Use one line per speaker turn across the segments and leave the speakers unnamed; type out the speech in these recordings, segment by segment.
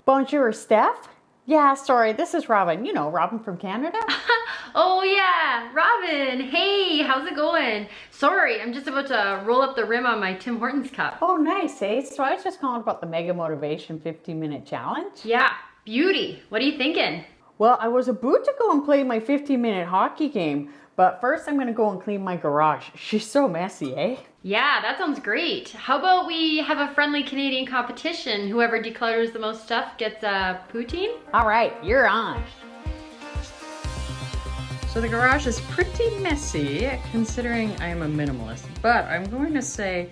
Bonjour, Steph. Yeah, sorry, this is Robyn. You know, Robyn from Canada.
Oh yeah, Robyn. Hey, how's it going? Sorry, I'm just about to roll up the rim on my Tim Hortons cup.
Oh, nice, eh? So I was just calling about the Mega Motivation 15-minute challenge.
Yeah, beauty. What are you thinking?
Well, I was about to go and play my 15-minute hockey game, but first I'm gonna go and clean my garage. She's so messy, eh?
Yeah, that sounds great. How about we have a friendly Canadian competition? Whoever declutters the most stuff gets a poutine?
All right, you're on.
So the garage is pretty messy considering I am a minimalist, but I'm going to say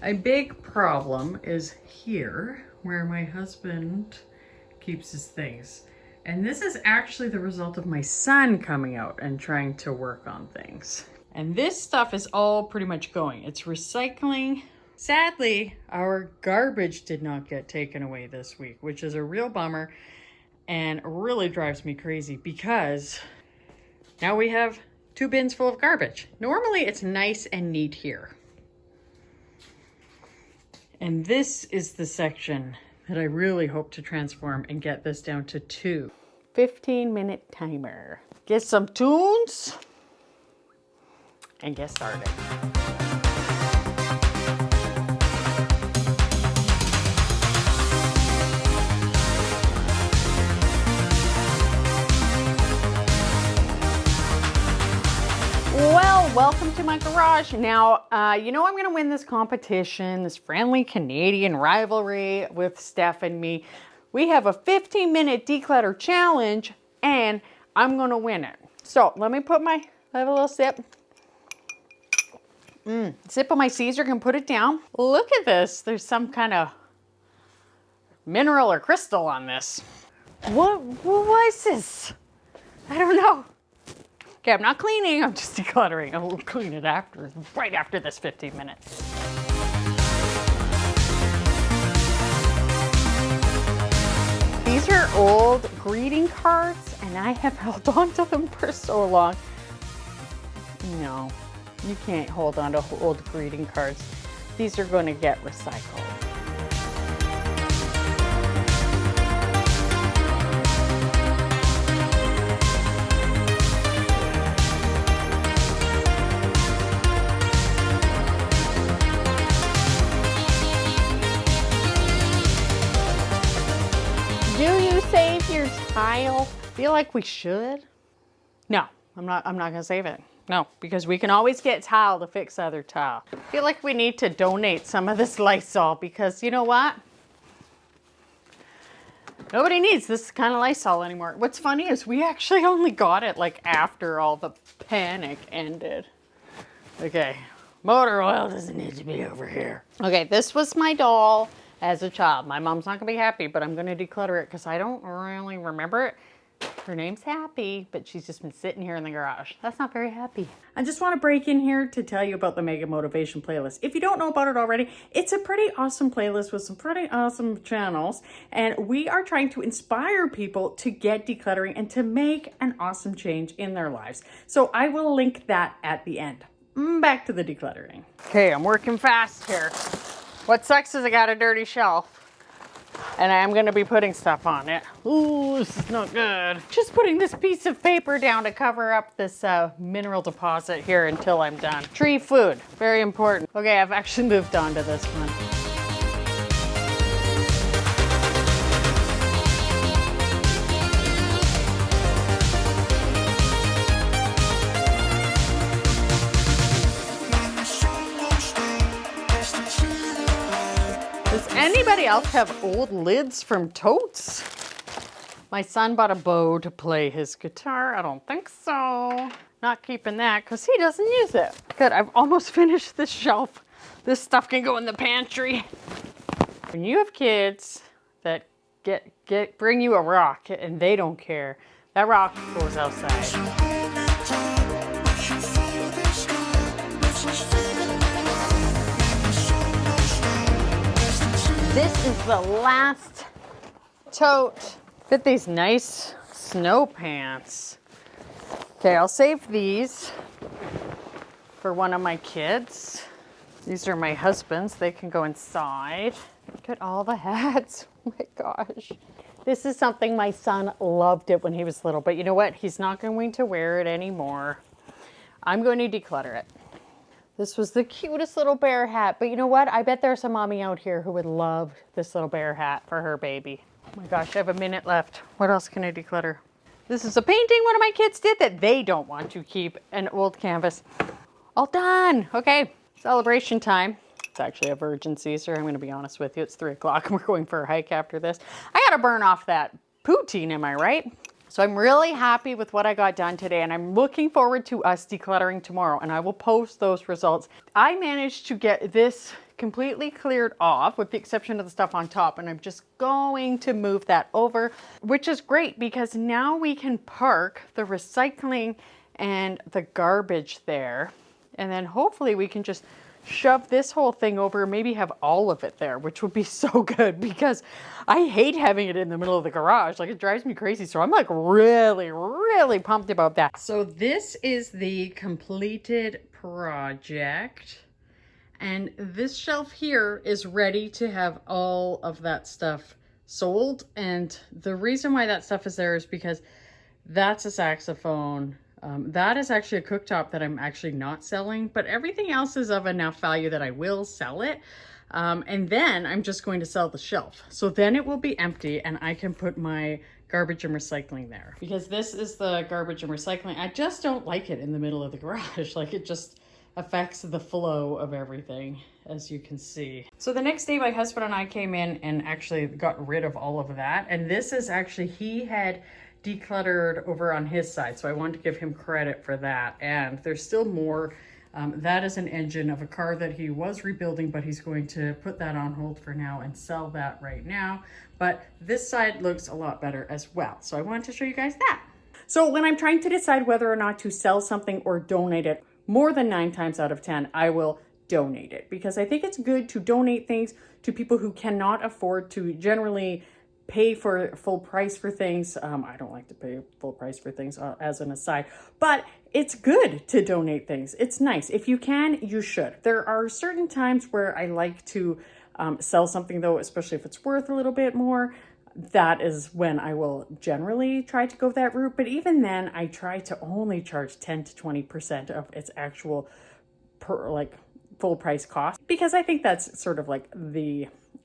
a big problem is here where my husband keeps his things. And this is actually the result of my son coming out and trying to work on things. And this stuff is all pretty much going. It's recycling. Sadly, our garbage did not get taken away this week, which is a real bummer and really drives me crazy because now we have 2 bins full of garbage. Normally it's nice and neat here. And this is the section that I really hope to transform and get this down to 2.
15-minute timer. Get some tunes and get started. Well, welcome to my garage. Now, you know I'm going to win this competition, this friendly Canadian rivalry with Steph and me. We have a 15-minute declutter challenge, and I'm going to win it. So let me have a little sip. Sip of my Caesar, can put it down. Look at this. There's some kind of mineral or crystal on this. What was this? I don't know. Okay, I'm not cleaning, I'm just decluttering. I will clean it right after this 15 minutes. These are old greeting cards, and I have held on to them for so long. No, you can't hold on to old greeting cards. These are going to get recycled. Do you save your tile? Feel like we should? No, I'm not gonna save it. No, because we can always get tile to fix other tile. I feel like we need to donate some of this Lysol because you know what? Nobody needs this kind of Lysol anymore. What's funny is we actually only got it like after all the panic ended. Okay, motor oil doesn't need to be over here. Okay, this was my doll as a child. My mom's not gonna be happy, but I'm gonna declutter it because I don't really remember it. Her name's Happy, but she's just been sitting here in the garage. That's not very happy. I just want to break in here to tell you about the Mega Motivation playlist. If you don't know about it already, it's a pretty awesome playlist with some pretty awesome channels, and we are trying to inspire people to get decluttering and to make an awesome change in their lives. So I will link that at the end. Back to the decluttering. Okay, I'm working fast here. What sucks is I got a dirty shelf. And I am going to be putting stuff on it. Ooh, this is not good. Just putting this piece of paper down to cover up this mineral deposit here until I'm done. Tree food, very important. Okay, I've actually moved on to this one. Does anybody else have old lids from totes? My son bought a bow to play his guitar. I don't think so. Not keeping that because he doesn't use it. Good, I've almost finished this shelf. This stuff can go in the pantry. When you have kids that bring you a rock and they don't care, that rock goes outside. This is the last tote. Fit these nice snow pants. Okay, I'll save these for one of my kids. These are my husband's. They can go inside. Look at all the hats. Oh my gosh. This is something my son loved it when he was little, but you know what? He's not going to wear it anymore. I'm going to declutter it. This was the cutest little bear hat, but you know what? I bet there's a mommy out here who would love this little bear hat for her baby. Oh my gosh, I have a minute left. What else can I declutter? This is a painting one of my kids did that they don't want to keep, an old canvas. All done. Okay, celebration time. It's actually a Virgin Caesar. I'm going to be honest with you. It's 3 o'clock and we're going for a hike after this. I got to burn off that poutine, am I right? So I'm really happy with what I got done today, and I'm looking forward to us decluttering tomorrow, and I will post those results. I managed to get this completely cleared off with the exception of the stuff on top, and I'm just going to move that over, which is great because now we can park the recycling and the garbage there, and then hopefully we can just shove this whole thing over, maybe have all of it there, which would be so good because I hate having it in the middle of the garage. Like, it drives me crazy. So I'm like really pumped about that.
So this is the completed project. And this shelf here is ready to have all of that stuff sold. And the reason why that stuff is there is because that's a saxophone. That is actually a cooktop that I'm actually not selling, but everything else is of enough value that I will sell it. And then I'm just going to sell the shelf. So then it will be empty and I can put my garbage and recycling there. Because this is the garbage and recycling. I just don't like it in the middle of the garage. Like, it just affects the flow of everything, as you can see. So the next day my husband and I came in and actually got rid of all of that. And this is actually, he had decluttered over on his side, so I want to give him credit for that. And there's still more. That is an engine of a car that he was rebuilding, but he's going to put that on hold for now and sell that right now. But this side looks a lot better as well, so I wanted to show you guys that. So when I'm trying to decide whether or not to sell something or donate it, more than 9 times out of 10 I will donate it, because I think it's good to donate things to people who cannot afford to generally pay for full price for things. I don't like to pay full price for things, as an aside, but it's good to donate things. It's nice. If you can, you should. There are certain times where I like to sell something though, especially if it's worth a little bit more. That is when I will generally try to go that route. But even then, I try to only charge 10 to 20% of its actual full price cost, because I think that's sort of like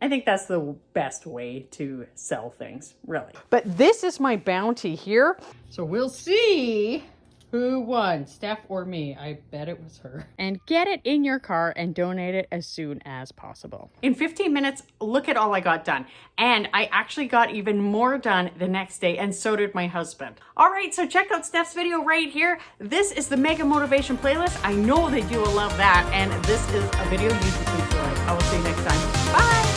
I think that's the best way to sell things, really. But this is my bounty here. So we'll see who won, Steph or me. I bet it was her.
And get it in your car and donate it as soon as possible.
In 15 minutes, look at all I got done. And I actually got even more done the next day, and so did my husband. All right, so check out Steph's video right here. This is the Mega Motivation playlist. I know that you will love that. And this is a video you can enjoy. I will see you next time. Bye.